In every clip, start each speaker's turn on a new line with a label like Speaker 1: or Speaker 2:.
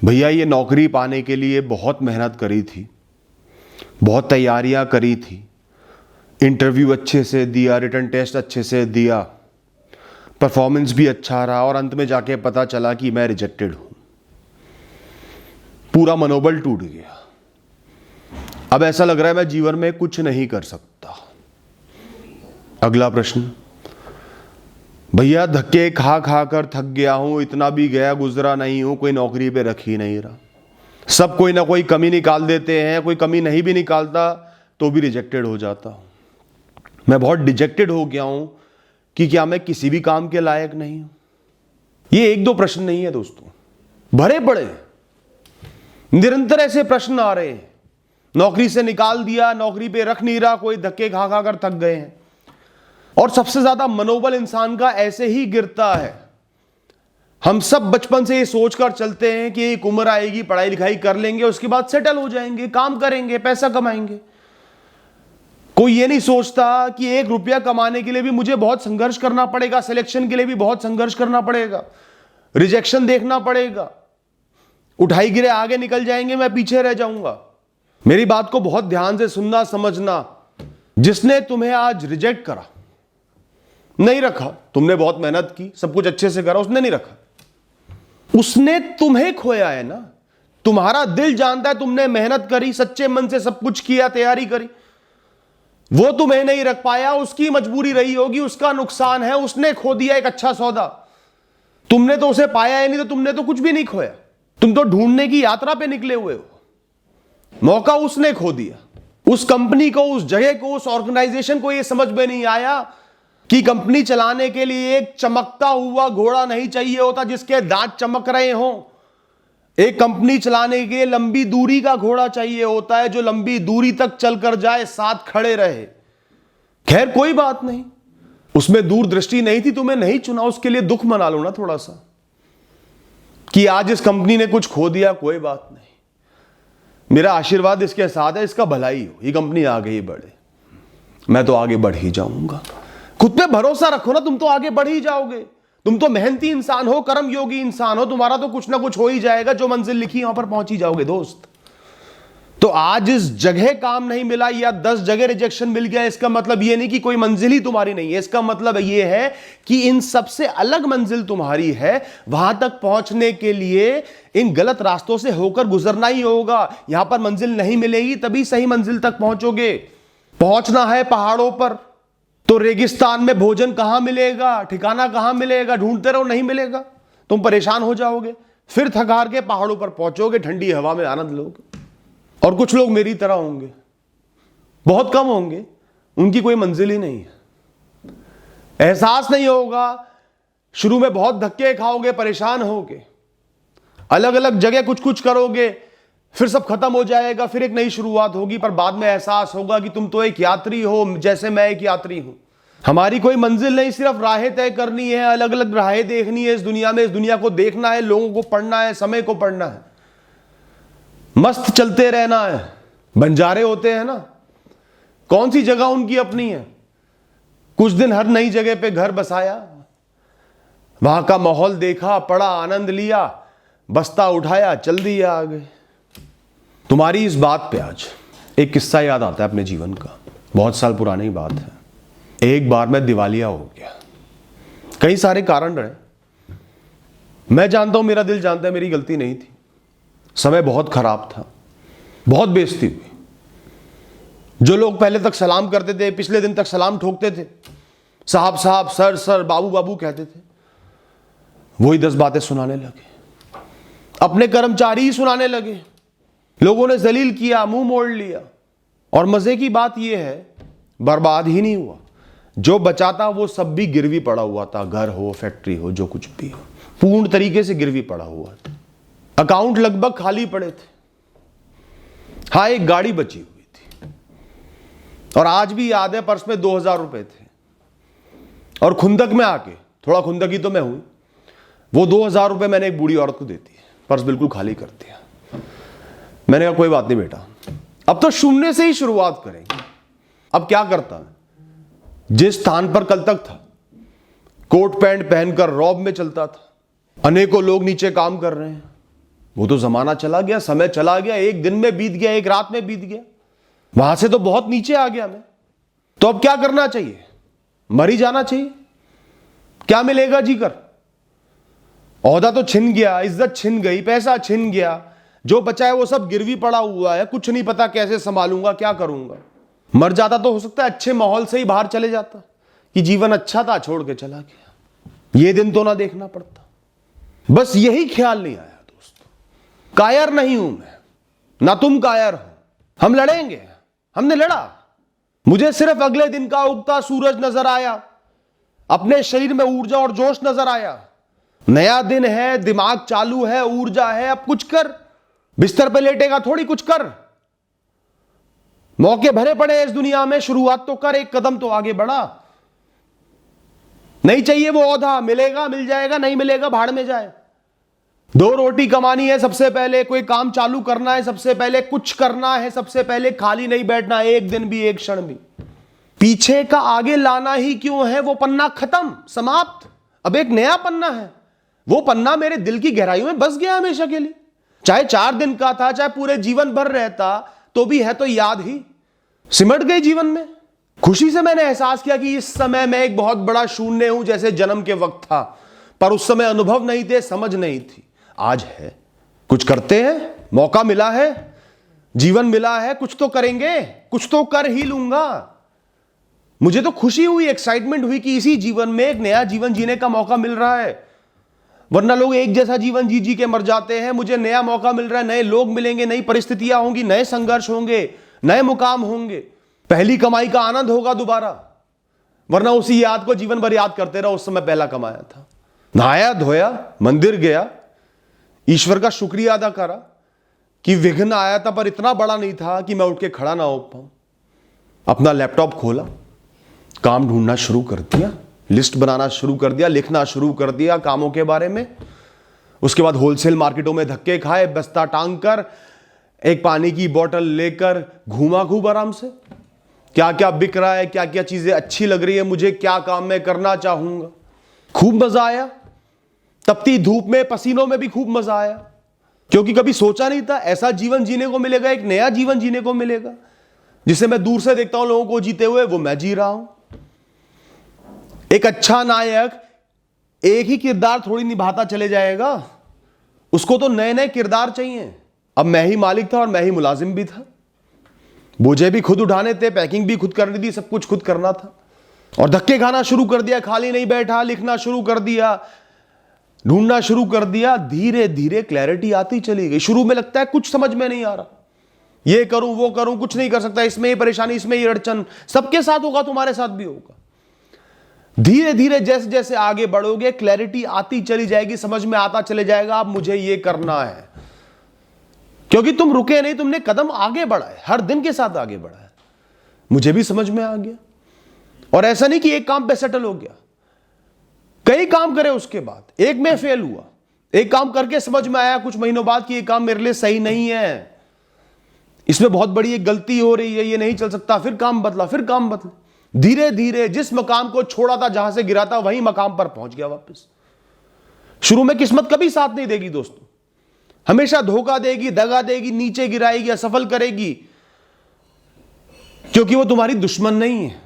Speaker 1: भैया ये नौकरी पाने के लिए बहुत मेहनत करी थी, बहुत तैयारियां करी थी, इंटरव्यू अच्छे से दिया, रिटन टेस्ट अच्छे से दिया, परफॉर्मेंस भी अच्छा रहा और अंत में जाके पता चला कि मैं रिजेक्टेड हूं। पूरा मनोबल टूट गया। अब ऐसा लग रहा है मैं जीवन में कुछ नहीं कर सकता। अगला प्रश्न, भैया धक्के खा खा कर थक गया हूं, इतना भी गया गुजरा नहीं हूं, कोई नौकरी पे रख ही नहीं रहा। सब कोई ना कोई कमी निकाल देते हैं, कोई कमी नहीं भी निकालता तो भी रिजेक्टेड हो जाता हूं। मैं बहुत डिजेक्टेड हो गया हूं कि क्या मैं किसी भी काम के लायक नहीं हूं। ये एक दो प्रश्न नहीं है दोस्तों, भरे पड़े निरंतर ऐसे प्रश्न आ रहे हैं। नौकरी से निकाल दिया, नौकरी पे रख नहीं रहा, कोई धक्के खा खा कर थक गए हैं। और सबसे ज्यादा मनोबल इंसान का ऐसे ही गिरता है। हम सब बचपन से ये सोचकर चलते हैं कि एक उम्र आएगी, पढ़ाई लिखाई कर लेंगे, उसके बाद सेटल हो जाएंगे, काम करेंगे, पैसा कमाएंगे। कोई ये नहीं सोचता कि 1 रुपया कमाने के लिए भी मुझे बहुत संघर्ष करना पड़ेगा, सिलेक्शन के लिए भी बहुत संघर्ष करना पड़ेगा, रिजेक्शन देखना पड़ेगा, उठाई गिरे आगे निकल जाएंगे, मैं पीछे रह जाऊंगा। मेरी बात को बहुत ध्यान से सुनना, समझना। जिसने तुम्हें आज रिजेक्ट करा, नहीं रखा, तुमने बहुत मेहनत की, सब कुछ अच्छे से करा, उसने नहीं रखा, उसने तुम्हें खोया है ना। तुम्हारा दिल जानता है तुमने मेहनत करी, सच्चे मन से सब कुछ किया, तैयारी करी, वो तुम्हें नहीं रख पाया, उसकी मजबूरी रही होगी, उसका नुकसान है, उसने खो दिया एक अच्छा सौदा। तुमने तो उसे पाया ही नहीं, तो तुमने तो कुछ भी नहीं खोया। तुम तो ढूंढने की यात्रा पे निकले हुए हो। मौका उसने खो दिया। उस कंपनी को, उस जगह को, उस ऑर्गेनाइजेशन को यह समझ में नहीं आया कि कंपनी चलाने के लिए एक चमकता हुआ घोड़ा नहीं चाहिए होता जिसके दांत चमक रहे हों। एक कंपनी चलाने के लिए लंबी दूरी का घोड़ा चाहिए होता है, जो लंबी दूरी तक चलकर जाए, साथ खड़े रहे। खैर कोई बात नहीं, उसमें दूरदृष्टि नहीं थी, तुम्हें नहीं चुना, उसके लिए दुख मना लो ना थोड़ा सा कि आज इस कंपनी ने कुछ खो दिया। कोई बात नहीं, मेरा आशीर्वाद इसके साथ है, इसका भलाई हो, ये कंपनी आगे ही बढ़े, मैं तो आगे बढ़ ही जाऊंगा। खुद पे भरोसा रखो ना, तुम तो आगे बढ़ ही जाओगे। तुम तो मेहनती इंसान हो, कर्म योगी इंसान हो, तुम्हारा तो कुछ ना कुछ हो ही जाएगा। जो मंजिल लिखी वहां पर पहुंच ही जाओगे दोस्त। तो आज इस जगह काम नहीं मिला या 10 जगह रिजेक्शन मिल गया, इसका मतलब यह नहीं कि कोई मंजिल ही तुम्हारी नहीं है। इसका मतलब यह है कि इन सबसे अलग मंजिल तुम्हारी है। वहां तक पहुंचने के लिए इन गलत रास्तों से होकर गुजरना ही होगा। यहां पर मंजिल नहीं मिलेगी तभी सही मंजिल तक पहुंचोगे। पहुंचना है पहाड़ों पर, तो रेगिस्तान में भोजन कहां मिलेगा, ठिकाना कहां मिलेगा, ढूंढते रहो, नहीं मिलेगा, तुम परेशान हो जाओगे। फिर थक हार के पहाड़ों पर पहुंचोगे, ठंडी हवा में आनंद लोगे। और कुछ लोग मेरी तरह होंगे, बहुत कम होंगे, उनकी कोई मंजिल ही नहीं है, एहसास नहीं होगा। शुरू में बहुत धक्के खाओगे, परेशान होगे, अलग अलग जगह कुछ कुछ करोगे, फिर सब खत्म हो जाएगा, फिर एक नई शुरुआत होगी। पर बाद में एहसास होगा कि तुम तो एक यात्री हो, जैसे मैं एक यात्री हूं। हमारी कोई मंजिल नहीं, सिर्फ राहें तय करनी है, अलग अलग राहें देखनी है इस दुनिया में। इस दुनिया को देखना है, लोगों को पढ़ना है, समय को पढ़ना है, मस्त चलते रहना है। बंजारे होते हैं ना, कौन सी जगह उनकी अपनी है। कुछ दिन हर नई जगह पे घर बसाया, वहां का माहौल देखा, पढ़ा, आनंद लिया, बस्ता उठाया, चल दिया आगे। तुम्हारी इस बात पे आज एक किस्सा याद आता है अपने जीवन का, बहुत साल पुरानी बात है। एक बार मैं दिवालिया हो गया, कई सारे कारण रहे, मैं जानता हूं, मेरा दिल जानता है मेरी गलती नहीं थी। समय बहुत खराब था, बहुत बेइज्जती हुई। जो लोग पहले तक सलाम करते थे, पिछले दिन तक सलाम ठोकते थे, साहब साहब, सर सर, बाबू बाबू कहते थे, वही 10 बातें सुनाने लगे, अपने कर्मचारी ही सुनाने लगे। लोगों ने जलील किया, मुंह मोड़ लिया। और मजे की बात यह है, बर्बाद ही नहीं हुआ, जो बचा था वो सब भी गिरवी पड़ा हुआ था। घर हो, फैक्ट्री हो, जो कुछ भी हो, पूर्ण तरीके से गिरवी पड़ा हुआ था। अकाउंट लगभग खाली पड़े थे। हाँ, एक गाड़ी बची हुई थी, और आज भी याद है पर्स में 2000 रुपए थे। और खुंदक में आके, थोड़ा खुंदकी तो मैं हुई, वो 2000 रुपए मैंने एक बूढ़ी औरत को दे दिए, पर्स बिल्कुल खाली कर दिया। मैंने कहा कोई बात नहीं बेटा, अब तो शून्य से ही शुरुआत करेंगे। अब क्या करता है, जिस स्थान पर कल तक था, कोट पैंट पहनकर रौब में चलता था, अनेकों लोग नीचे काम कर रहे हैं, वो तो जमाना चला गया, समय चला गया, एक दिन में बीत गया, एक रात में बीत गया, वहां से तो बहुत नीचे आ गया मैं। तो अब क्या करना चाहिए? मर ही जाना चाहिए। क्या मिलेगा जीकर? ओहदा तो छिन गया, इज्जत छिन गई, पैसा छिन गया, जो बचा है वो सब गिरवी पड़ा हुआ है, कुछ नहीं पता कैसे संभालूंगा, क्या करूंगा। मर जाता तो हो सकता है अच्छे माहौल से ही बाहर चले जाता, कि जीवन अच्छा था, छोड़ के चला गया, ये दिन तो ना देखना पड़ता। बस यही ख्याल नहीं आया दोस्तों। कायर नहीं हूं मैं, ना तुम कायर हो। हम लड़ेंगे, हमने लड़ा। मुझे सिर्फ अगले दिन का उगता सूरज नजर आया, अपने शरीर में ऊर्जा और जोश नजर आया। नया दिन है, दिमाग चालू है, ऊर्जा है, अब कुछ कर। बिस्तर पे लेटेगा थोड़ी, कुछ कर। मौके भरे पड़े हैं इस दुनिया में, शुरुआत तो कर, एक कदम तो आगे बढ़ा। नहीं चाहिए वो ओहदा, मिलेगा मिल जाएगा, नहीं मिलेगा भाड़ में जाए। 2 रोटी कमानी है सबसे पहले, कोई काम चालू करना है सबसे पहले, कुछ करना है सबसे पहले, खाली नहीं बैठना एक दिन भी, एक क्षण भी। पीछे का आगे लाना ही क्यों है? वो पन्ना खत्म, समाप्त। अब एक नया पन्ना है। वो पन्ना मेरे दिल की गहराइयों में बस गया हमेशा के लिए। चाहे 4 दिन का था, चाहे पूरे जीवन भर रहता, तो भी है तो याद ही, सिमट गई जीवन में। खुशी से मैंने एहसास किया कि इस समय मैं एक बहुत बड़ा शून्य हूं, जैसे जन्म के वक्त था, पर उस समय अनुभव नहीं थे, समझ नहीं थी। आज है, कुछ करते हैं, मौका मिला है, जीवन मिला है, कुछ तो करेंगे, कुछ तो कर ही लूंगा। मुझे तो खुशी हुई, एक्साइटमेंट हुई कि इसी जीवन में एक नया जीवन जीने का मौका मिल रहा है। वरना लोग एक जैसा जीवन जी जी के मर जाते हैं। मुझे नया मौका मिल रहा है, नए लोग मिलेंगे, नई परिस्थितियां होंगी, नए संघर्ष होंगे, नए मुकाम होंगे, पहली कमाई का आनंद होगा दोबारा। वरना उसी याद को जीवन भर याद करते रहो, उस समय पहला कमाया था। नहाया धोया, मंदिर गया, ईश्वर का शुक्रिया अदा करा कि विघ्न आया था पर इतना बड़ा नहीं था कि मैं उठ के खड़ा ना हो पाऊं। अपना लैपटॉप खोला, काम ढूंढना शुरू कर दिया, लिस्ट बनाना शुरू कर दिया, लिखना शुरू कर दिया कामों के बारे में। उसके बाद होलसेल मार्केटों में धक्के खाए, बस्ता टांग कर, एक पानी की बोतल लेकर घूमा खूब आराम से, क्या क्या बिक रहा है, क्या क्या चीजें अच्छी लग रही है मुझे, क्या काम मैं करना चाहूंगा। खूब मजा आया, तपती धूप में, पसीनों में भी खूब मजा आया, क्योंकि कभी सोचा नहीं था ऐसा जीवन जीने को मिलेगा, एक नया जीवन जीने को मिलेगा, जिसे मैं दूर से देखता हूं लोगों को जीते हुए, वो मैं जी रहा हूं। एक अच्छा नायक एक ही किरदार थोड़ी निभाता चले जाएगा, उसको तो नए नए किरदार चाहिए। अब मैं ही मालिक था और मैं ही मुलाजिम भी था, बोझे भी खुद उठाने थे, पैकिंग भी खुद करनी थी, सब कुछ खुद करना था। और धक्के खाना शुरू कर दिया, खाली नहीं बैठा, लिखना शुरू कर दिया, ढूंढना शुरू कर दिया। धीरे धीरे क्लैरिटी आती चली गई। शुरू में लगता है कुछ समझ में नहीं आ रहा, ये करूं वो करूं, कुछ नहीं कर सकता, इसमें ये परेशानी, इसमें ये अड़चन। सबके साथ होगा, तुम्हारे साथ भी होगा। धीरे धीरे जैसे जैसे आगे बढ़ोगे, क्लैरिटी आती चली जाएगी, समझ में आता चले जाएगा, अब मुझे ये करना है। क्योंकि तुम रुके नहीं, तुमने कदम आगे बढ़ाए, हर दिन के साथ आगे बढ़ाए। मुझे भी समझ में आ गया। और ऐसा नहीं कि एक काम पे सेटल हो गया, कई काम करे उसके बाद, एक में फेल हुआ, एक काम करके समझ में आया कुछ महीनों बाद कि ये काम मेरे लिए सही नहीं है, इसमें बहुत बड़ी एक गलती हो रही है, ये नहीं चल सकता। फिर काम बदला, फिर काम बदला। धीरे धीरे जिस मकाम को छोड़ा था, जहां से गिरा था, वही मकाम पर पहुंच गया वापस। शुरू में किस्मत कभी साथ नहीं देगी दोस्तों, हमेशा धोखा देगी, दगा देगी, नीचे गिराएगी, असफल करेगी, क्योंकि वो तुम्हारी दुश्मन नहीं है,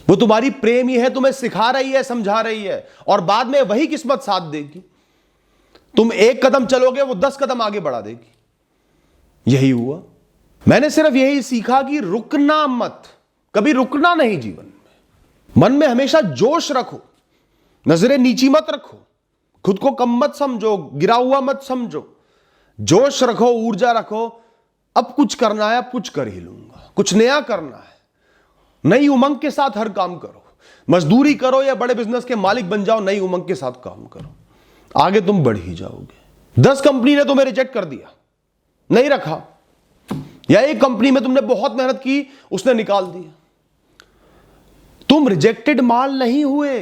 Speaker 1: वो तुम्हारी प्रेमी है, तुम्हें सिखा रही है, समझा रही है, और बाद में वही किस्मत साथ देगी। तुम एक कदम चलोगे, वो 10 कदम आगे बढ़ा देगी। यही हुआ। मैंने सिर्फ यही सीखा कि रुकना मत, कभी रुकना नहीं जीवन में। मन में हमेशा जोश रखो, नजरें नीची मत रखो, खुद को कम मत समझो, गिरा हुआ मत समझो, जोश रखो, ऊर्जा रखो। अब कुछ करना है, अब कुछ कर ही लूंगा, कुछ नया करना है। नई उमंग के साथ हर काम करो, मजदूरी करो या बड़े बिजनेस के मालिक बन जाओ, नई उमंग के साथ काम करो, आगे तुम बढ़ ही जाओगे। 10 कंपनी ने तुम्हें रिजेक्ट कर दिया, नहीं रखा, या एक कंपनी में तुमने बहुत मेहनत की, उसने निकाल दिया, तुम रिजेक्टेड माल नहीं हुए,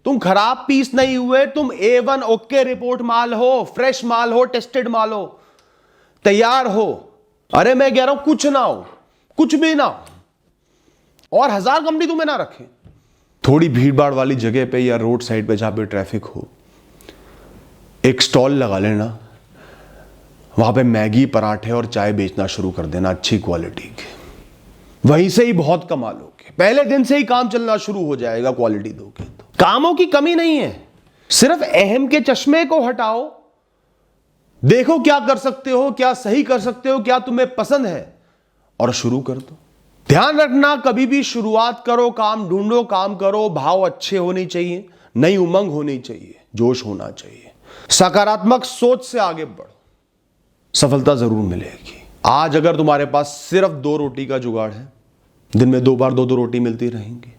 Speaker 1: तुम खराब पीस नहीं हुए, तुम A1 ओके रिपोर्ट माल हो, फ्रेश माल हो, टेस्टेड माल हो, तैयार हो। अरे मैं कह रहा हूं कुछ ना हो, कुछ भी ना हो, और 1000 कंपनी तुम्हें ना रखे। थोड़ी भीड़ भाड़ वाली जगह पे या रोड साइड पे जहां पे ट्रैफिक हो, एक स्टॉल लगा लेना, वहां पे मैगी, पराठे और चाय बेचना शुरू कर देना अच्छी क्वालिटी के। वहीं से ही बहुत कमा लोगे, पहले दिन से ही काम चलना शुरू हो जाएगा क्वालिटी दोगे तो। कामों की कमी नहीं है, सिर्फ अहम के चश्मे को हटाओ, देखो क्या कर सकते हो, क्या सही कर सकते हो, क्या तुम्हें पसंद है, और शुरू कर दो। ध्यान रखना, कभी भी शुरुआत करो, काम ढूंढो, काम करो, भाव अच्छे होने चाहिए, नई उमंग होनी चाहिए, जोश होना चाहिए, सकारात्मक सोच से आगे बढ़ो, सफलता जरूर मिलेगी। आज अगर तुम्हारे पास सिर्फ 2 रोटी का जुगाड़ है, दिन में 2 बार 2-2 रोटी मिलती रहेंगी,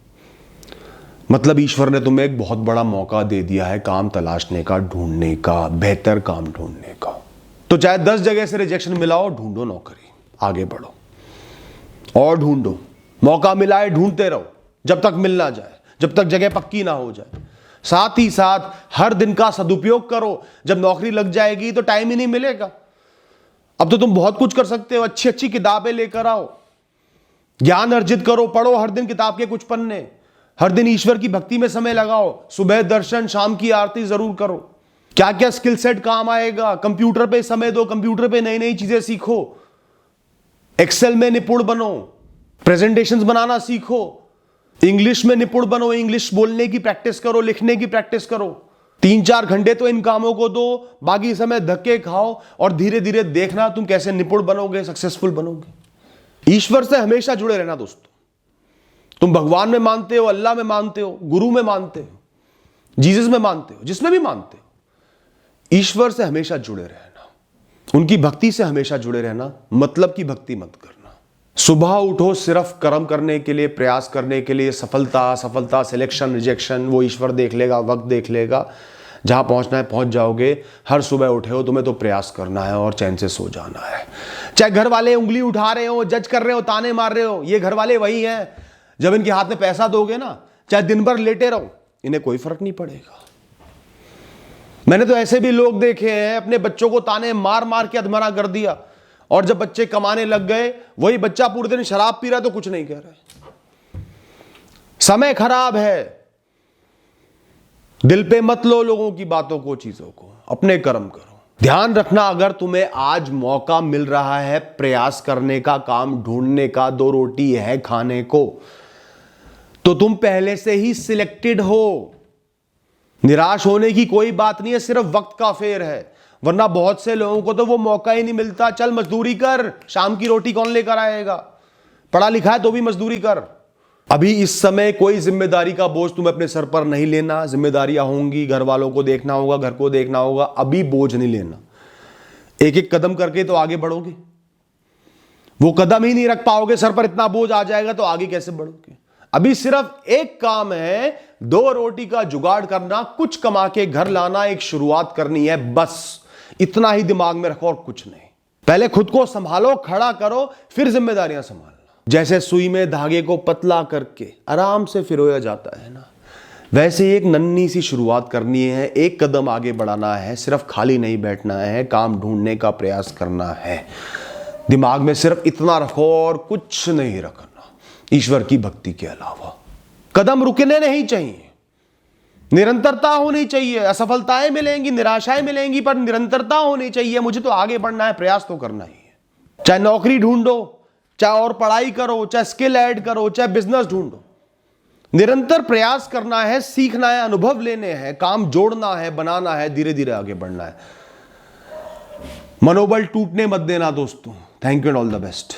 Speaker 1: मतलब ईश्वर ने तुम्हें एक बहुत बड़ा मौका दे दिया है काम तलाशने का, ढूंढने का, बेहतर काम ढूंढने का। तो चाहे 10 जगह से रिजेक्शन मिला हो, ढूंढो नौकरी, आगे बढ़ो और ढूंढो, मौका मिला है ढूंढते रहो जब तक मिल ना जाए, जब तक जगह पक्की ना हो जाए। साथ ही साथ हर दिन का सदुपयोग करो, जब नौकरी लग जाएगी तो टाइम ही नहीं मिलेगा। अब तो तुम बहुत कुछ कर सकते हो, अच्छी अच्छी किताबें लेकर आओ, ज्ञान अर्जित करो, पढ़ो हर दिन किताब के कुछ पन्ने, हर दिन ईश्वर की भक्ति में समय लगाओ, सुबह दर्शन, शाम की आरती जरूर करो। क्या क्या स्किल सेट काम आएगा, कंप्यूटर पे समय दो, कंप्यूटर पे नई नई चीजें सीखो, एक्सेल में निपुण बनो, प्रेजेंटेशंस बनाना सीखो, इंग्लिश में निपुण बनो, इंग्लिश बोलने की प्रैक्टिस करो, लिखने की प्रैक्टिस करो। 3-4 घंटे तो इन कामों को दो, बाकी समय धक्के खाओ और धीरे धीरे देखना तुम कैसे निपुण बनोगे, सक्सेसफुल बनोगे। ईश्वर से हमेशा जुड़े रहना दोस्तों। तुम भगवान में मानते हो, अल्लाह में मानते हो, गुरु में मानते हो, जीसस में मानते हो, जिसमें भी मानते हो, ईश्वर से हमेशा जुड़े रहना, उनकी भक्ति से हमेशा जुड़े रहना, मतलब की भक्ति मत करना। सुबह उठो सिर्फ कर्म करने के लिए, प्रयास करने के लिए, सफलता, सिलेक्शन, रिजेक्शन वो ईश्वर देख लेगा, वक्त देख लेगा, जहां पहुंचना है पहुंच जाओगे। हर सुबह उठे हो, तुम्हें तो प्रयास करना है और चैन से सो जाना है। चाहे घर वाले उंगली उठा रहे हो, जज कर रहे हो, ताने मार रहे हो, ये घर वाले वही हैं, जब इनके हाथ में पैसा दोगे ना, चाहे दिन भर लेटे रहो, इन्हें कोई फर्क नहीं पड़ेगा। मैंने तो ऐसे भी लोग देखे हैं, अपने बच्चों को ताने मार मार के अधमरा कर दिया, और जब बच्चे कमाने लग गए, वही बच्चा पूरे दिन शराब पी रहा है तो कुछ नहीं कह रहा है। समय खराब है, दिल पे मत लो लोगों की बातों को, चीजों को, अपने कर्म करो। ध्यान रखना, अगर तुम्हें आज मौका मिल रहा है प्रयास करने का, काम ढूंढने का, 2 रोटी है खाने को, तो तुम पहले से ही सिलेक्टेड हो। निराश होने की कोई बात नहीं है, सिर्फ वक्त का फेर है, वरना बहुत से लोगों को तो वो मौका ही नहीं मिलता। चल मजदूरी कर, शाम की रोटी कौन लेकर आएगा, पढ़ा लिखा है तो भी मजदूरी कर। अभी इस समय कोई जिम्मेदारी का बोझ तुम्हें अपने सर पर नहीं लेना, जिम्मेदारियां होंगी, घर वालों को देखना होगा, घर को देखना होगा, अभी बोझ नहीं लेना। एक एक कदम करके तो आगे बढ़ोगे, वो कदम ही नहीं रख पाओगे, सर पर इतना बोझ आ जाएगा तो आगे कैसे बढ़ोगे। अभी सिर्फ एक काम है, 2 रोटी का जुगाड़ करना, कुछ कमा के घर लाना, एक शुरुआत करनी है, बस इतना ही दिमाग में रखो और कुछ नहीं। पहले खुद को संभालो, खड़ा करो, फिर जिम्मेदारियां संभालना। जैसे सुई में धागे को पतला करके आराम से फिरोया जाता है ना, वैसे एक नन्ही सी शुरुआत करनी है, एक कदम आगे बढ़ाना है, सिर्फ खाली नहीं बैठना है, काम ढूंढने का प्रयास करना है। दिमाग में सिर्फ इतना रखो और कुछ नहीं रखना ईश्वर की भक्ति के अलावा। कदम रुकने नहीं चाहिए, निरंतरता होनी चाहिए। असफलताएं मिलेंगी, निराशाएं मिलेंगी, पर निरंतरता होनी चाहिए। मुझे तो आगे बढ़ना है, प्रयास तो करना ही है। चाहे नौकरी ढूंढो, चाहे और पढ़ाई करो, चाहे स्किल ऐड करो, चाहे बिजनेस ढूंढो, निरंतर प्रयास करना है, सीखना है, अनुभव लेने हैं, काम जोड़ना है, बनाना है, धीरे धीरे आगे बढ़ना है। मनोबल टूटने मत देना दोस्तों। Thank you and all the best.